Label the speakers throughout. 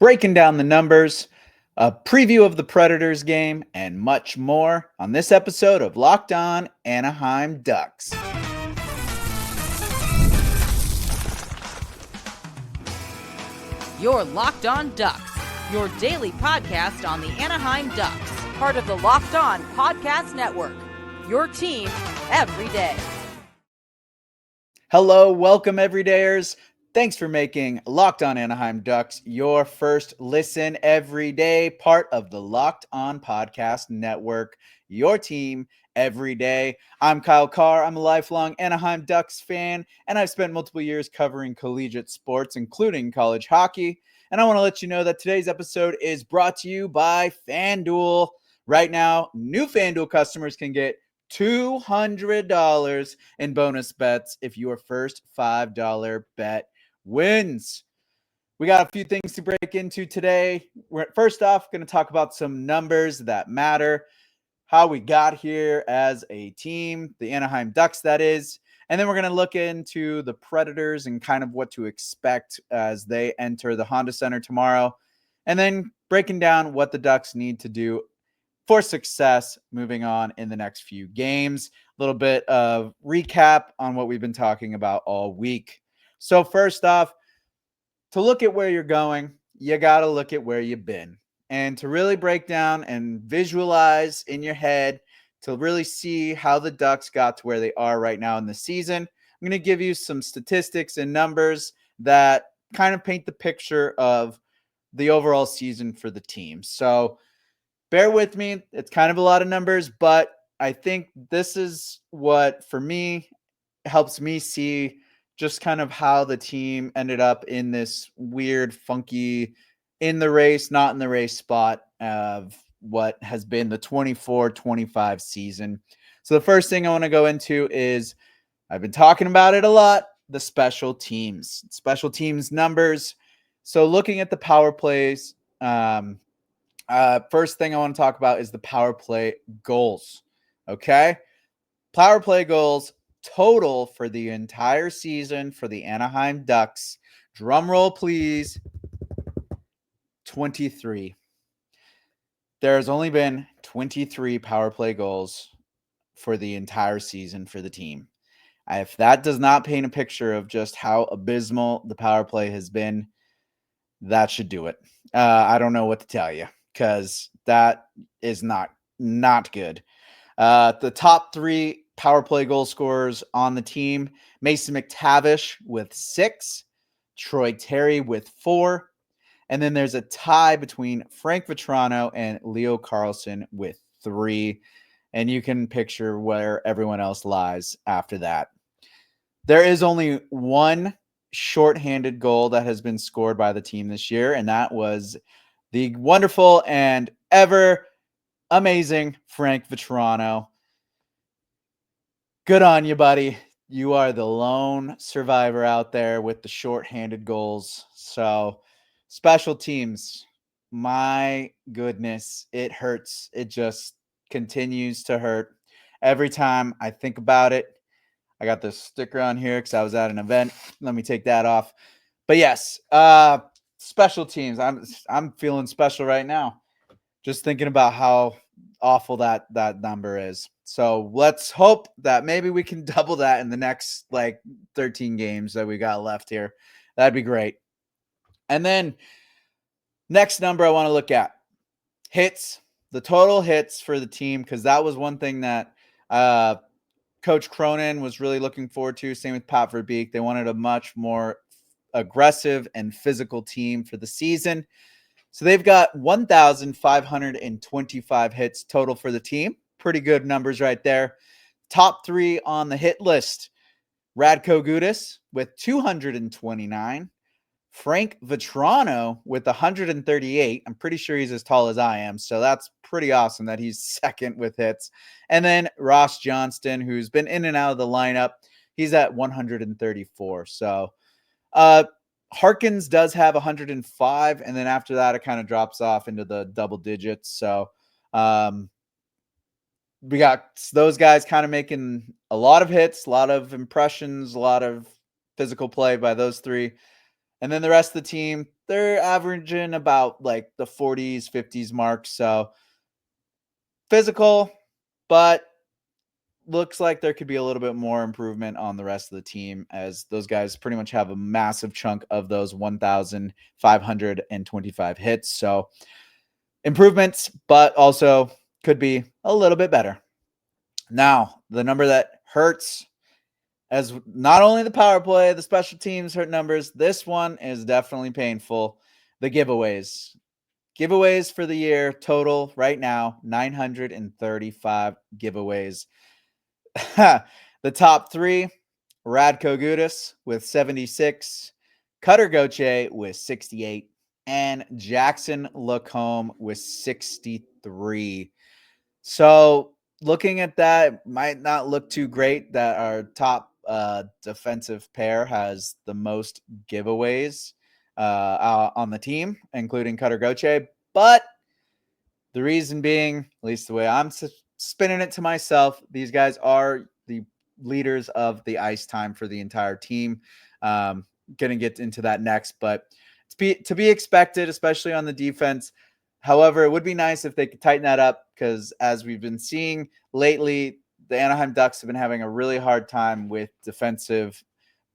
Speaker 1: breaking down the numbers, a preview of the Predators game, and much more on this episode of Locked On Anaheim Ducks.
Speaker 2: You're Locked On Ducks, your daily podcast on the Anaheim Ducks, part of the Locked On Podcast Network, your team every day.
Speaker 1: Hello, welcome everydayers. Thanks for making Locked On Anaheim Ducks your first listen every day, part of the Locked On Podcast Network, your team every day. I'm Kyle Carr. I'm a lifelong Anaheim Ducks fan, and I've spent multiple years covering collegiate sports, including college hockey. And I want to let you know that today's episode is brought to you by FanDuel. Right now, new FanDuel customers can get $200 in bonus bets if your first $5 bet wins. We got a few things to break into today. We're first off going to talk about some numbers that matter, how we got here as a team, the Anaheim Ducks, that is. And then we're going to look into the Predators and kind of what to expect as they enter the Honda Center tomorrow. And then breaking down what the Ducks need to do for success moving on in the next few games. A little bit of recap on what we've been talking about all week. So first off, to look at where you're going, you got to look at where you've been. And to really break down and visualize in your head, to really see how the Ducks got to where they are right now in the season, I'm going to give you some statistics and numbers that kind of paint the picture of the overall season for the team. So bear with me. It's kind of a lot of numbers, but I think this is what, for me, helps me see just kind of how the team ended up in this weird, funky, in the race, not in the race spot of what has been the 24-25 season. So the first thing I want to go into is, I've been talking about it a lot, the special teams numbers. So looking at the power plays, first thing I want to talk about is the power play goals. Okay. Power play goals total for the entire season for the Anaheim Ducks. Drum roll, please. 23. There's only been 23 power play goals for the entire season for the team. If that does not paint a picture of just how abysmal the power play has been, that should do it. I don't know what to tell you, because that is not good. The top three power play goal scorers on the team: Mason McTavish with 6, Troy Terry with 4, and then there's a tie between Frank Vatrano and Leo Carlsson with 3. And you can picture where everyone else lies after that. There is only one shorthanded goal that has been scored by the team this year, and that was the wonderful and ever amazing Frank Vatrano. Good on you, buddy. You are the lone survivor out there with the shorthanded goals. So, special teams, my goodness, it hurts. It just continues to hurt every time I think about it. I got this sticker on here because I was at an event. Let me take that off. But yes, special teams. I'm feeling special right now, just thinking about how awful that number is. So let's hope that maybe we can double that in the next 13 games that we got left here. That'd be great. And then next number I want to look at, hits, the total hits for the team, because that was one thing that Coach Cronin was really looking forward to. Same with Pat Verbeek. They wanted a much more aggressive and physical team for the season. So they've got 1,525 hits total for the team. Pretty good numbers right there. Top 3 on the hit list: Radko Gudas with 229. Frank Vatrano with 138. I'm pretty sure he's as tall as I am, so that's pretty awesome that he's second with hits. And then Ross Johnston, who's been in and out of the lineup, he's at 134. So Harkins does have 105, and then after that, it kind of drops off into the double digits. So we got those guys kind of making a lot of hits, a lot of impressions, a lot of physical play by those three. And then the rest of the team, they're averaging about like the 40s, 50s mark. So physical, but looks like there could be a little bit more improvement on the rest of the team, as those guys pretty much have a massive chunk of those 1,525 hits. So improvements, but also could be a little bit better. Now, the number that hurts, as not only the power play, the special teams hurt numbers, this one is definitely painful. The giveaways. Giveaways for the year total right now, 935 giveaways. The top three, Radko Gudas with 76, Cutter Gauthier with 68, and Jackson Lacombe with 63. So looking at that, might not look too great that our top defensive pair has the most giveaways on the team, including Cutter Gauthier. But the reason being, at least the way I'm spinning it to myself, these guys are the leaders of the ice time for the entire team. Going to get into that next, but to be expected, especially on the defense. However, it would be nice if they could tighten that up, because as we've been seeing lately, the Anaheim Ducks have been having a really hard time with defensive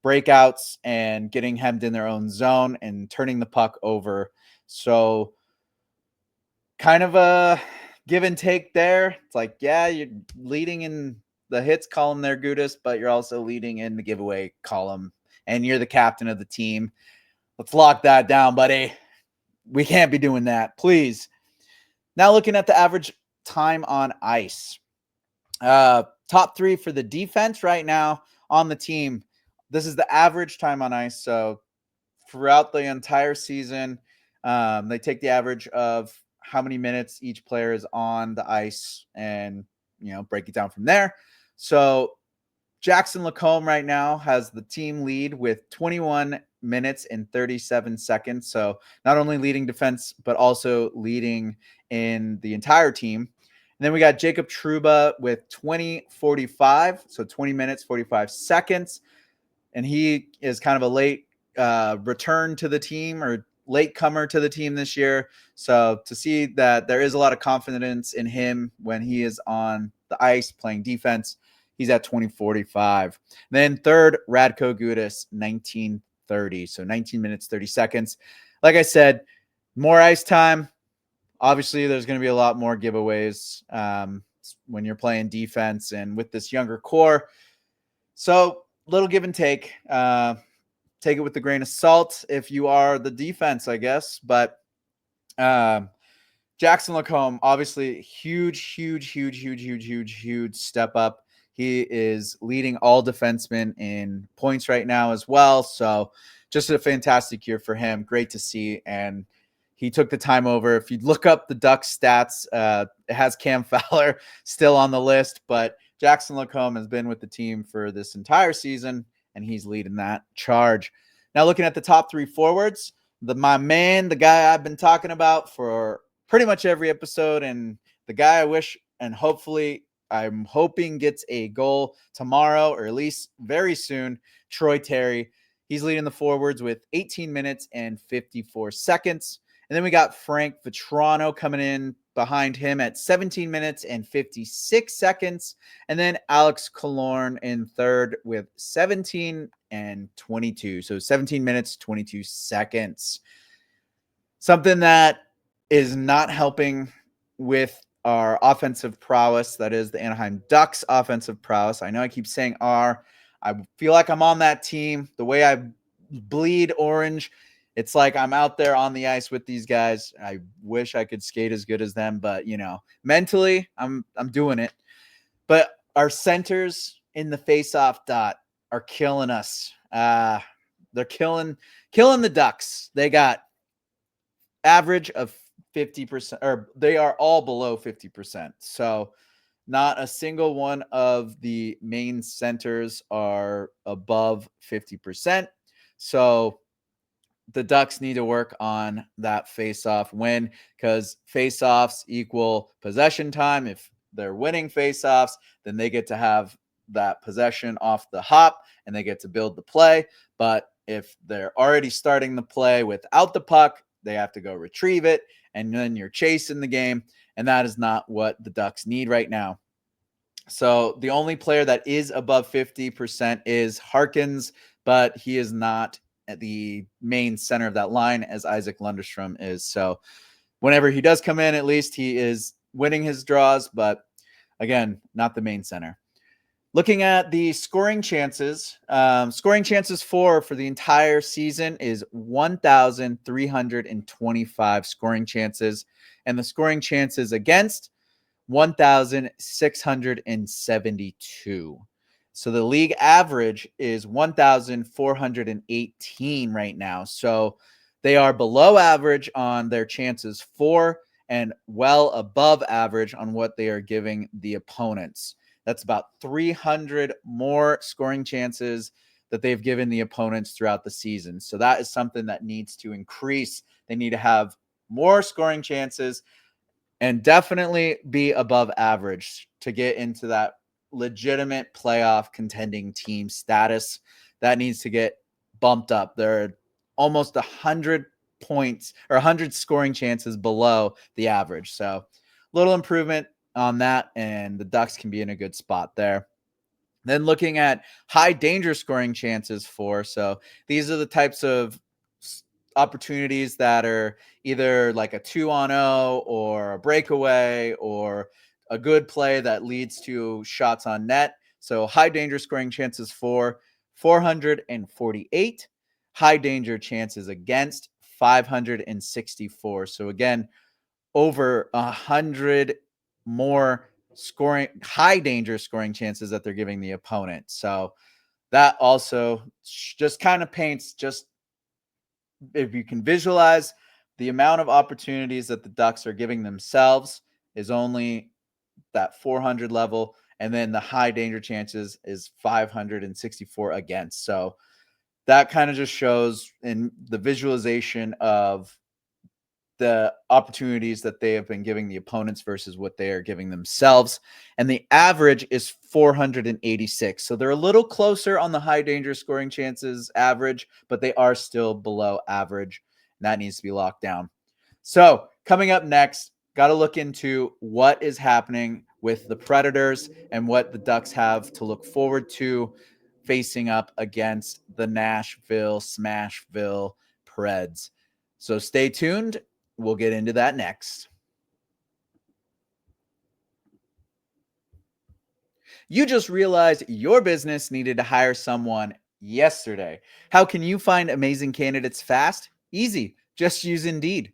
Speaker 1: breakouts and getting hemmed in their own zone and turning the puck over. So kind of a give and take there. It's like, yeah, you're leading in the hits column there, Gudas, but you're also leading in the giveaway column, and you're the captain of the team. Let's lock that down, buddy. We can't be doing that, please. Now looking at the average time on ice. Top three for the defense right now on the team. This is the average time on ice. So throughout the entire season, they take the average of how many minutes each player is on the ice and, break it down from there. So Jackson Lacombe right now has the team lead with 21 minutes and 37 seconds. So not only leading defense, but also leading in the entire team. And then we got Jacob Trouba with 20:45, so 20 minutes, 45 seconds. And he is kind of a late return to the team, or late comer to the team this year. So to see that there is a lot of confidence in him when he is on the ice playing defense, he's at 20:45. Then third, Radko Gudas, 19:30. So 19 minutes, 30 seconds. Like I said, more ice time. Obviously, there's going to be a lot more giveaways when you're playing defense and with this younger core. So little give and take. Take it with a grain of salt if you are the defense, I guess. But Jackson Lacombe, obviously huge step up. He is leading all defensemen in points right now as well. So just a fantastic year for him. Great to see. And he took the time over. If you look up the Ducks stats, it has Cam Fowler still on the list, but Jackson Lacombe has been with the team for this entire season, and he's leading that charge. Now looking at the top three forwards, my man, the guy I've been talking about for pretty much every episode, and the guy I wish and hopefully I'm hoping gets a goal tomorrow, or at least very soon, Troy Terry. He's leading the forwards with 18 minutes and 54 seconds. And then we got Frank Vetrano coming in behind him at 17 minutes and 56 seconds. And then Alex Killorn in third with 17 and 22. So 17 minutes, 22 seconds. Something that is not helping with our offensive prowess, that is the Anaheim Ducks offensive prowess. I know I keep saying R. I feel like I'm on that team. The way I bleed orange, it's like I'm out there on the ice with these guys. I wish I could skate as good as them, but mentally I'm doing it. But our centers in the face-off dot are killing us. They're killing the Ducks. They got average of 50%, or they are all below 50%. So not a single one of the main centers are above 50%. So the Ducks need to work on that face-off win, because face-offs equal possession time. If they're winning face-offs, then they get to have that possession off the hop and they get to build the play. But if they're already starting the play without the puck, they have to go retrieve it, and then you're chasing the game, and that is not what the Ducks need right now. So the only player that is above 50% is Harkins, but he is not at the main center of that line as Isaac Lundestrom is. So whenever he does come in, at least he is winning his draws, but again, not the main center. Looking at the scoring chances for the entire season is 1,325 scoring chances, and the scoring chances against 1,672. So the league average is 1,418 right now. So they are below average on their chances for and well above average on what they are giving the opponents. That's about 300 more scoring chances that they've given the opponents throughout the season. So that is something that needs to increase. They need to have more scoring chances and definitely be above average to get into that legitimate playoff contending team status. That needs to get bumped up. They're almost 100 points or 100 scoring chances below the average. So a little improvement on that, and the Ducks can be in a good spot there. Then looking at high danger scoring chances for, so these are the types of opportunities that are either like a 2-on-0 or a breakaway or a good play that leads to shots on net. So high danger scoring chances for 448, high danger chances against 564. So again, over 100 more scoring, high danger scoring chances that they're giving the opponent. So that also just kind of paints, just if you can visualize the amount of opportunities that the Ducks are giving themselves is only that 400 level. And then the high danger chances is 564 against. So that kind of just shows in the visualization of the opportunities that they have been giving the opponents versus what they are giving themselves. And the average is 486. So they're a little closer on the high danger scoring chances average, but they are still below average. And that needs to be locked down. So coming up next, got to look into what is happening with the Predators and what the Ducks have to look forward to facing up against the Nashville Smashville Preds. So stay tuned. We'll get into that next. You just realized your business needed to hire someone yesterday. How can you find amazing candidates fast? Easy. Just use Indeed.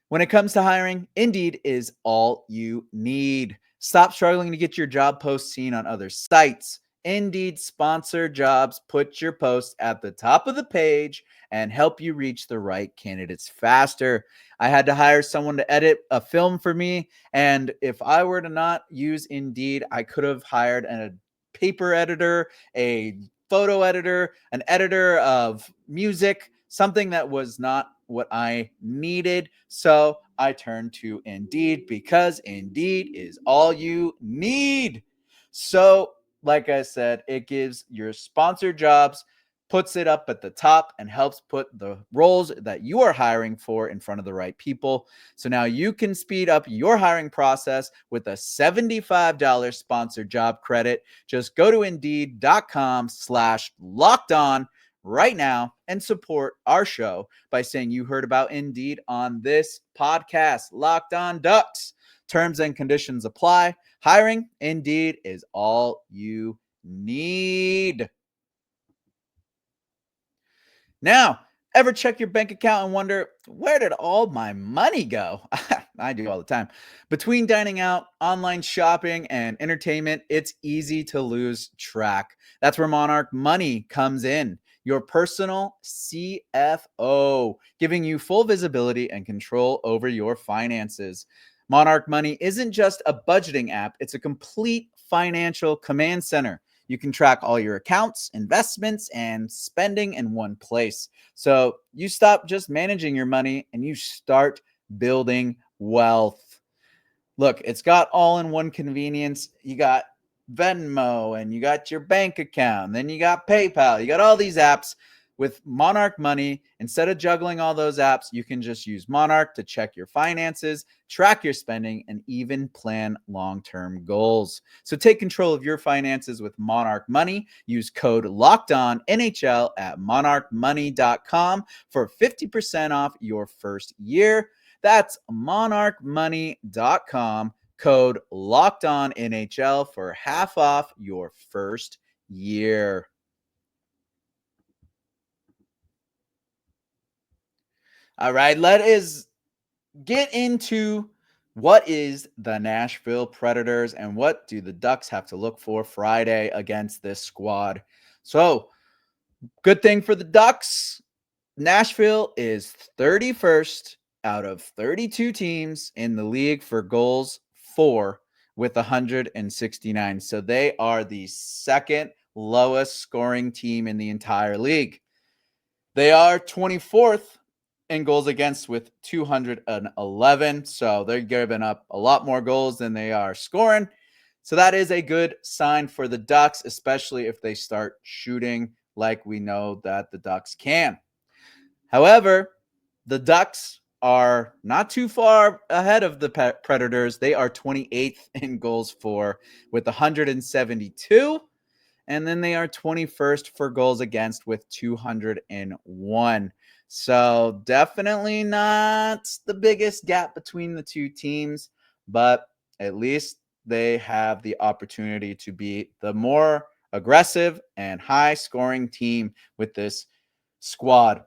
Speaker 1: When it comes to hiring, Indeed is all you need. Stop struggling to get your job post seen on other sites. Indeed sponsored jobs put your post at the top of the page and help you reach the right candidates faster. I had to hire someone to edit a film for me, and if I were to not use Indeed, I could have hired a paper editor, a photo editor, an editor of music, something that was not what I needed. So I turned to Indeed because Indeed is all you need. So, like I said, it gives your sponsored jobs, puts it up at the top, and helps put the roles that you are hiring for in front of the right people. So now you can speed up your hiring process with a $75 sponsored job credit. Just go to Indeed.com/locked-on right now and support our show by saying you heard about Indeed on this podcast. Locked On Ducks. Terms and conditions apply. Hiring Indeed is all you need. Now, ever check your bank account and wonder, where did all my money go? I do all the time. Between dining out, online shopping, and entertainment, it's easy to lose track. That's where Monarch Money comes in, your personal CFO, giving you full visibility and control over your finances. Monarch Money isn't just a budgeting app, it's a complete financial command center. You can track all your accounts, investments, and spending in one place. So you stop just managing your money and you start building wealth. Look, it's got all in one convenience. You got Venmo and you got your bank account, then you got PayPal, you got all these apps. With Monarch Money, instead of juggling all those apps, you can just use Monarch to check your finances, track your spending, and even plan long-term goals. So take control of your finances with Monarch Money. Use code LOCKEDONNHL at monarchmoney.com for 50% off your first year. That's monarchmoney.com, code LOCKEDONNHL for half off your first year. All right, let us get into what is the Nashville Predators and what do the Ducks have to look for Friday against this squad. So, good thing for the Ducks, Nashville is 31st out of 32 teams in the league for goals for with 169. So they are the second lowest scoring team in the entire league. They are 24th in goals against with 211. So they're giving up a lot more goals than they are scoring. So that is a good sign for the Ducks, especially if they start shooting like we know that the Ducks can. However, the Ducks are not too far ahead of the Predators. They are 28th in goals for with 172. And then they are 21st for goals against with 201. So definitely not the biggest gap between the two teams, but at least they have the opportunity to be the more aggressive and high scoring team with this squad.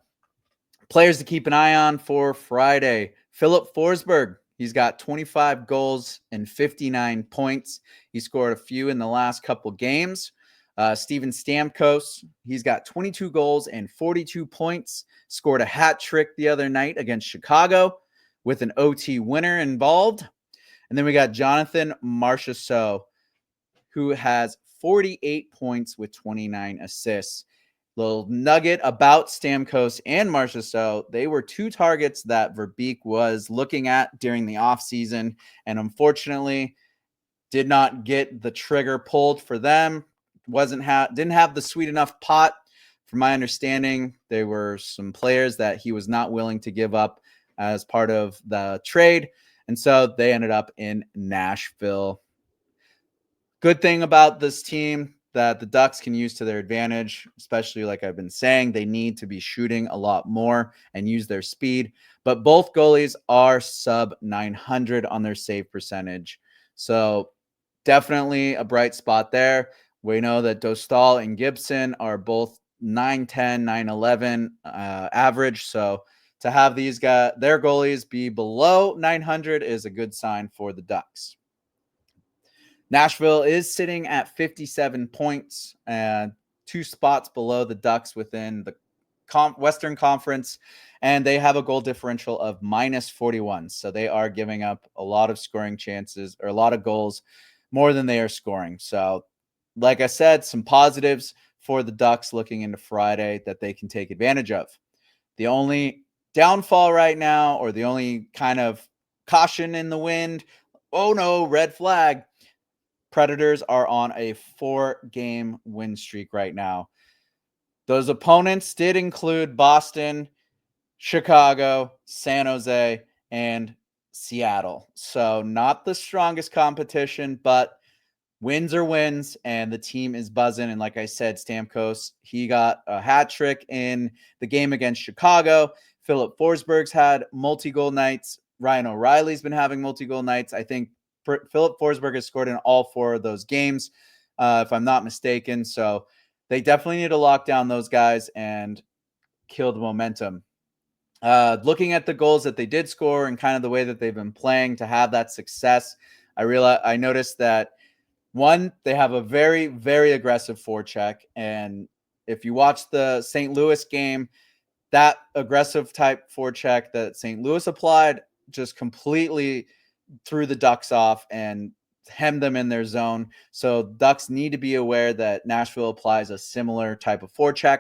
Speaker 1: Players to keep an eye on for Friday. Filip Forsberg. He's got 25 goals and 59 points. He scored a few in the last couple games. Steven Stamkos, he's got 22 goals and 42 points. Scored a hat trick the other night against Chicago with an OT winner involved. And then we got Jonathan Marchessault, who has 48 points with 29 assists. Little nugget about Stamkos and Marchessault. They were two targets that Verbeek was looking at during the offseason, and unfortunately did not get the trigger pulled for them. Didn't have the sweet enough pot. From my understanding, there were some players that he was not willing to give up as part of the trade, and so they ended up in Nashville. Good thing about this team that the Ducks can use to their advantage, especially like I've been saying, they need to be shooting a lot more and use their speed. But both goalies are sub 900 on their save percentage. So definitely a bright spot there. We know that Dostal and Gibson are both 910, 911 average. So to have these guys, their goalies be below 900 is a good sign for the Ducks. Nashville is sitting at 57 points and 2 spots below the Ducks within the Western Conference, and they have a goal differential of minus 41. So they are giving up a lot of scoring chances or a lot of goals more than they are scoring. So, like I said, some positives for the Ducks looking into Friday that they can take advantage of. The only downfall right now, or the only kind of caution in the wind, oh no, red flag. Predators are on a 4-game win streak right now. Those opponents did include Boston, Chicago, San Jose, and Seattle. So not the strongest competition, but wins are wins, and the team is buzzing. And like I said, Stamkos, he got a hat trick in the game against Chicago. Filip Forsberg's had multi-goal nights. Ryan O'Reilly's been having multi-goal nights. I think Filip Forsberg has scored in all 4 of those games, if I'm not mistaken. So they definitely need to lock down those guys and kill the momentum. Looking at the goals that they did score and kind of the way that they've been playing to have that success, I noticed that, one, they have a very, very aggressive forecheck. And if you watch the St. Louis game, that aggressive type forecheck that St. Louis applied just completely threw the Ducks off and hemmed them in their zone. So Ducks need to be aware that Nashville applies a similar type of forecheck.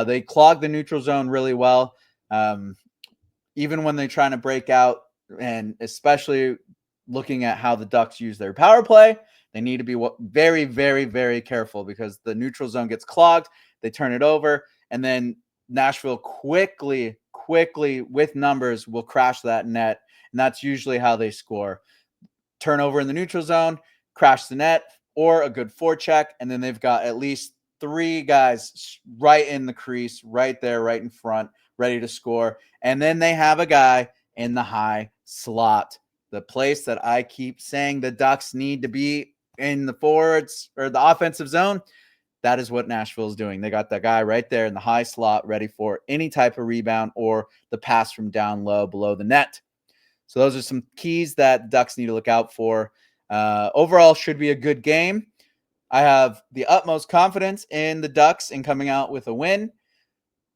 Speaker 1: They clog the neutral zone really well, even when they're trying to break out, and especially looking at how the Ducks use their power play. They need to be very, very, very careful because the neutral zone gets clogged. They turn it over, and then Nashville quickly with numbers will crash that net, and that's usually how they score. Turnover in the neutral zone, crash the net, or a good forecheck, and then they've got at least 3 guys right in the crease, right there, right in front, ready to score. And then they have a guy in the high slot, the place that I keep saying the Ducks need to be in the forwards or the offensive zone. That is what Nashville is doing. They got that guy right there in the high slot ready for any type of rebound or the pass from down low below the net. So those are some keys that Ducks need to look out for. Overall, should be a good game. I have the utmost confidence in the Ducks in coming out with a win.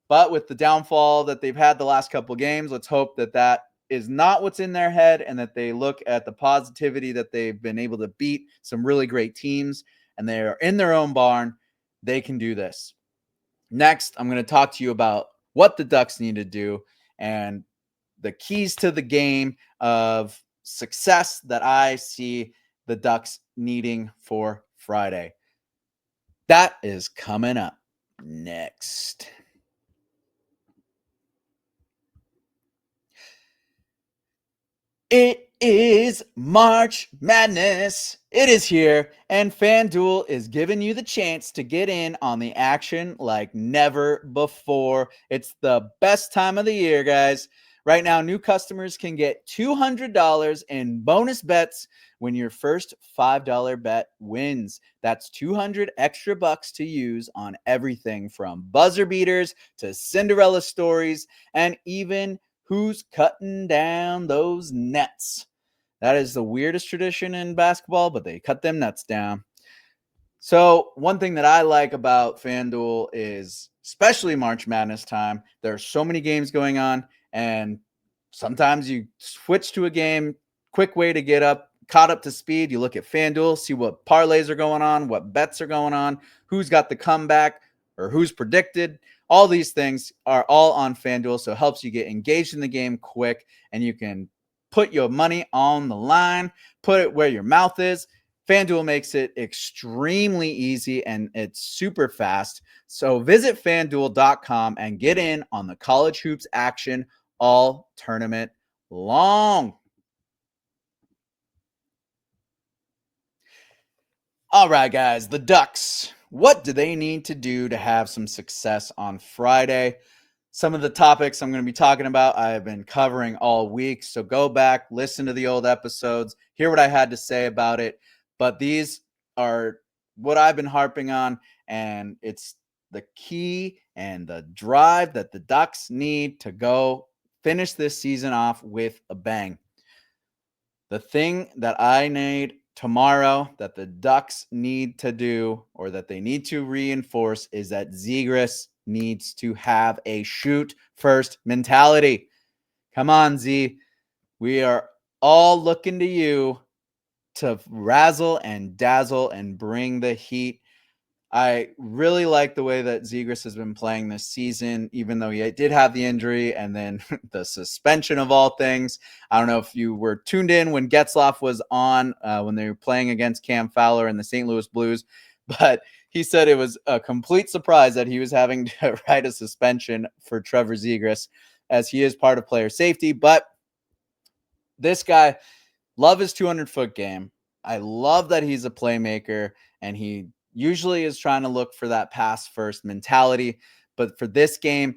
Speaker 1: But with the downfall that they've had the last couple of games, let's hope that that is not what's in their head and that they look at the positivity that they've been able to beat some really great teams and they are in their own barn. They can do this. Next, I'm going to talk to you about what the Ducks need to do and the keys to the game of success that I see the Ducks needing for Friday. That is coming up next. It is March Madness. It is here, and FanDuel is giving you the chance to get in on the action like never before. It's the best time of the year, guys. Right now, new customers can get $200 in bonus bets when your first $5 bet wins. That's 200 extra bucks to use on everything from buzzer beaters to Cinderella stories and even who's cutting down those nets. That is the weirdest tradition in basketball, but they cut them nets down. So one thing that I like about FanDuel is, especially March Madness time, there are so many games going on, and sometimes you switch to a game, quick way to get caught up to speed. You look at FanDuel, see what parlays are going on, what bets are going on, who's got the comeback or who's predicted. All these things are all on FanDuel, so it helps you get engaged in the game quick, and you can put your money on the line, put it where your mouth is. FanDuel makes it extremely easy, and it's super fast. So visit FanDuel.com and get in on the college hoops action all tournament long. All right, guys, the Ducks. What do they need to do to have some success on Friday? Some of the topics I'm going to be talking about, I have been covering all week. So go back, listen to the old episodes, hear what I had to say about it. But these are what I've been harping on, and it's the key and the drive that the Ducks need to go finish this season off with a bang. The thing that I need tomorrow that the Ducks need to do, or that they need to reinforce, is that Zegras needs to have a shoot first mentality. Come on, Z. We are all looking to you to razzle and dazzle and bring the heat. I really like the way that Zegras has been playing this season, even though he did have the injury and then the suspension of all things. I don't know if you were tuned in when Getzlaf was on when they were playing against Cam Fowler and the St. Louis Blues, but he said it was a complete surprise that he was having to write a suspension for Trevor Zegras, as he is part of player safety. But this guy, love his 200-foot game. I love that he's a playmaker, and he usually is trying to look for that pass first mentality. But for this game,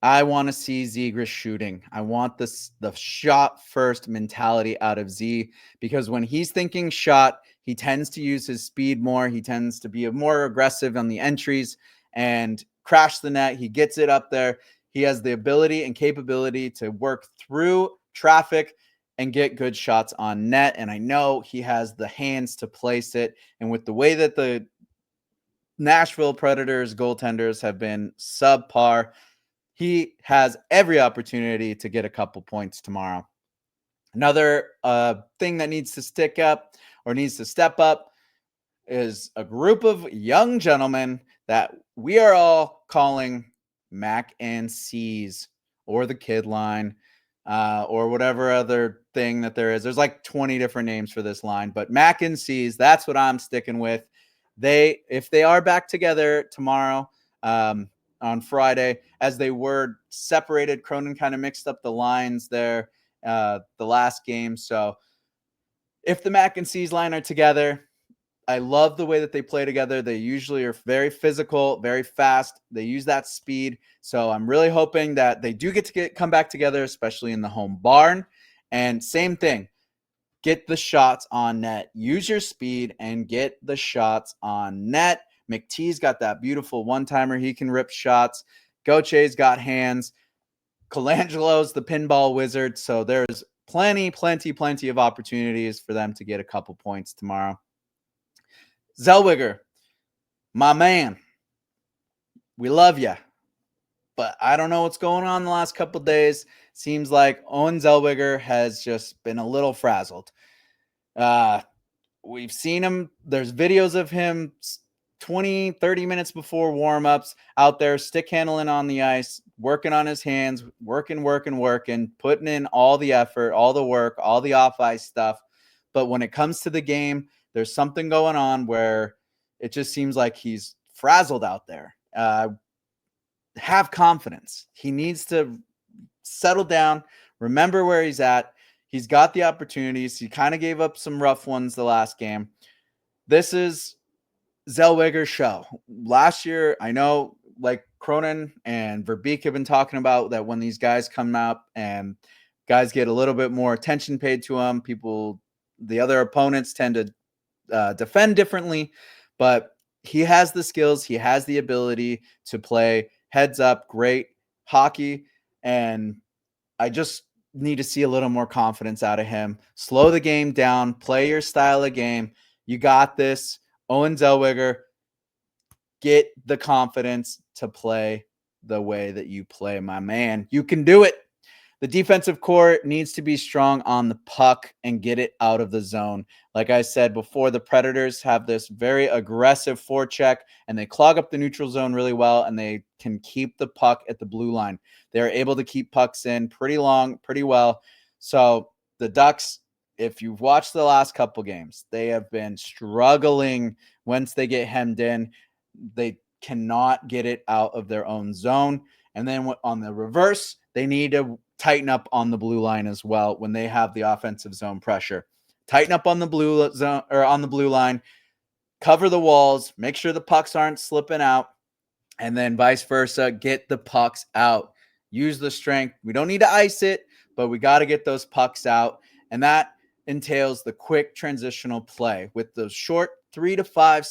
Speaker 1: I want to see Zegras shooting. I want the shot first mentality out of Z, because when he's thinking shot, he tends to use his speed more. He tends to be more aggressive on the entries and crash the net. He gets it up there. He has the ability and capability to work through traffic and get good shots on net. And I know he has the hands to place it. And with the way that the Nashville Predators goaltenders have been subpar, he has every opportunity to get a couple points tomorrow. Another thing that needs to stick up or needs to step up is a group of young gentlemen that we are all calling Mac and C's, or the kid line, or whatever other thing that there is. There's like 20 different names for this line, but Mac and C's, that's what I'm sticking with. If they are back together tomorrow, on Friday as they were separated. Cronin kind of mixed up the lines there the last game. So if the Mac and C's line are together, I love the way that they play together. They usually are very physical, very fast. They use that speed. So I'm really hoping that they do come back together, especially in the home barn. And same thing, get the shots on net. Use your speed and get the shots on net. McTee's got that beautiful one-timer. He can rip shots. Gauthier's got hands. Colangelo's the pinball wizard. So there's plenty of opportunities for them to get a couple points tomorrow. Zellweger, my man, we love you, but I don't know what's going on the last couple days. Seems like Owen Zellweger has just been a little frazzled. We've seen him. There's videos of him 20, 30 minutes before warm-ups out there stick handling on the ice, working on his hands, working, putting in all the effort, all the work, all the off-ice stuff. But when it comes to the game, there's something going on where it just seems like he's frazzled out there. Have confidence. He needs to settle down, remember where he's at. He's got the opportunities. He kind of gave up some rough ones the last game. This is Zellweger's show. Last year, I know like Cronin and Verbeek have been talking about that when these guys come up and guys get a little bit more attention paid to them, the other opponents tend to defend differently, but he has the skills. He has the ability to play heads up, great hockey. And I just need to see a little more confidence out of him. Slow the game down, play your style of game. You got this. Owen Zellweger, get the confidence to play the way that you play, my man. You can do it. The defensive core needs to be strong on the puck and get it out of the zone. Like I said before, the Predators have this very aggressive forecheck, and they clog up the neutral zone really well, and they can keep the puck at the blue line. They're able to keep pucks in pretty long, pretty well. So the Ducks, if you've watched the last couple games, they have been struggling once they get hemmed in. They cannot get it out of their own zone. And then on the reverse, they need to tighten up on the blue line as well when they have the offensive zone pressure. Tighten up on the blue zone or on the blue line, cover the walls, make sure the pucks aren't slipping out, and then vice versa, get the pucks out. Use the strength. We don't need to ice it, but we got to get those pucks out. And that entails the quick transitional play with those short 3 to 5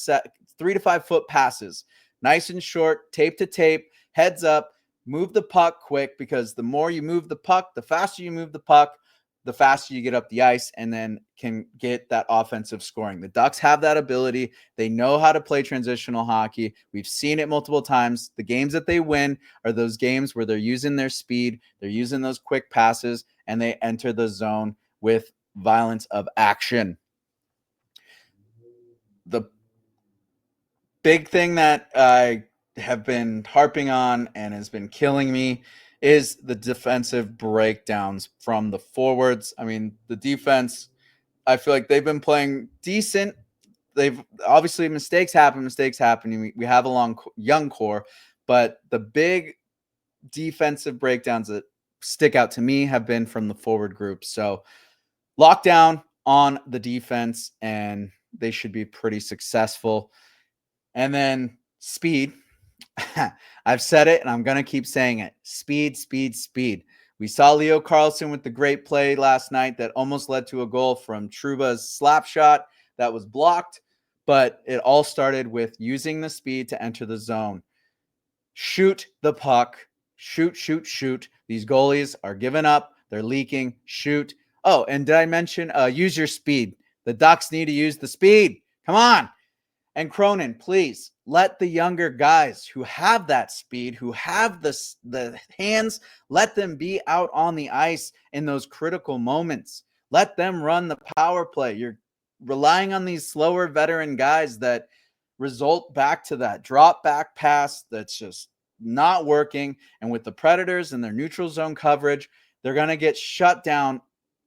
Speaker 1: foot passes. Nice and short, tape to tape, heads up. Move the puck quick, because the more you move the puck, the faster you move the puck, the faster you get up the ice and then can get that offensive scoring. The Ducks have that ability. They know how to play transitional hockey. We've seen it multiple times. The games that they win are those games where they're using their speed, they're using those quick passes, and they enter the zone with violence of action. The big thing that I have been harping on and has been killing me is the defensive breakdowns from the forwards. I mean, the defense, I feel like they've been playing decent. They've obviously mistakes happen. We have a young core, but the big defensive breakdowns that stick out to me have been from the forward group. So lockdown on the defense, and they should be pretty successful. And then speed. I've said it and I'm going to keep saying it. Speed, speed, speed. We saw Leo Carlsson with the great play last night that almost led to a goal from Trouba's slap shot that was blocked, but it all started with using the speed to enter the zone. Shoot the puck. Shoot, shoot, shoot. These goalies are giving up. They're leaking. Shoot. Oh, and did I mention use your speed? The Ducks need to use the speed. Come on. And Cronin, please let the younger guys who have that speed, who have the hands, let them be out on the ice in those critical moments. Let them run the power play. You're relying on these slower veteran guys that result back to that drop back pass that's just not working. And with the Predators and their neutral zone coverage, they're going to get shut down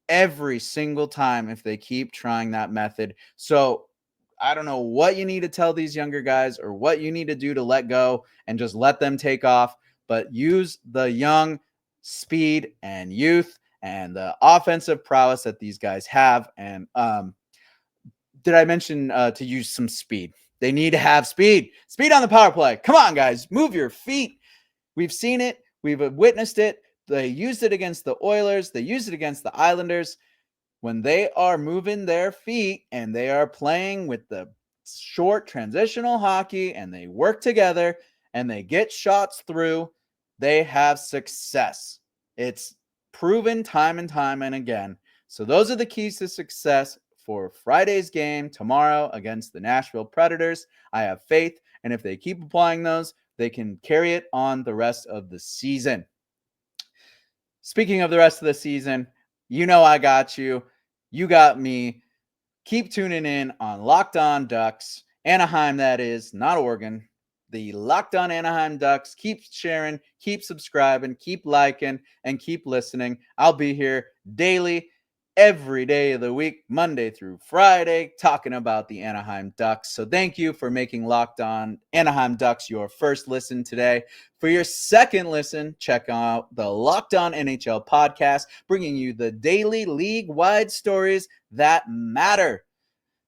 Speaker 1: every single time if they keep trying that method. So I don't know what you need to tell these younger guys or what you need to do to let go and just let them take off, but use the young speed and youth and the offensive prowess that these guys have. And did I mention to use some speed? They need to have speed on the power play. Come on, guys, move your feet. We've seen it. We've witnessed it. They used it against the Oilers. They used it against the Islanders. When they are moving their feet and they are playing with the short transitional hockey and they work together and they get shots through, they have success. It's proven time and time and again. So those are the keys to success for Friday's game tomorrow against the Nashville Predators. I have faith, and if they keep applying those, they can carry it on the rest of the season. Speaking of the rest of the season, you know I got you. You got me. Keep tuning in on Locked On Ducks. Anaheim, that is, not Oregon. The Locked On Anaheim Ducks. Keep sharing, keep subscribing, keep liking, and keep listening. I'll be here daily, every day of the week, Monday through Friday, talking about the Anaheim Ducks. So thank you for making Locked On Anaheim Ducks your first listen today. For your second listen, check out the Locked On NHL podcast, bringing you the daily league-wide stories that matter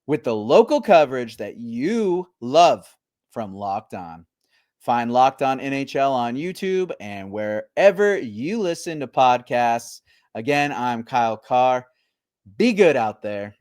Speaker 1: with the local coverage that you love from Locked On. Find Locked On NHL on YouTube and wherever you listen to podcasts. Again, I'm Kyle Carr. Be good out there.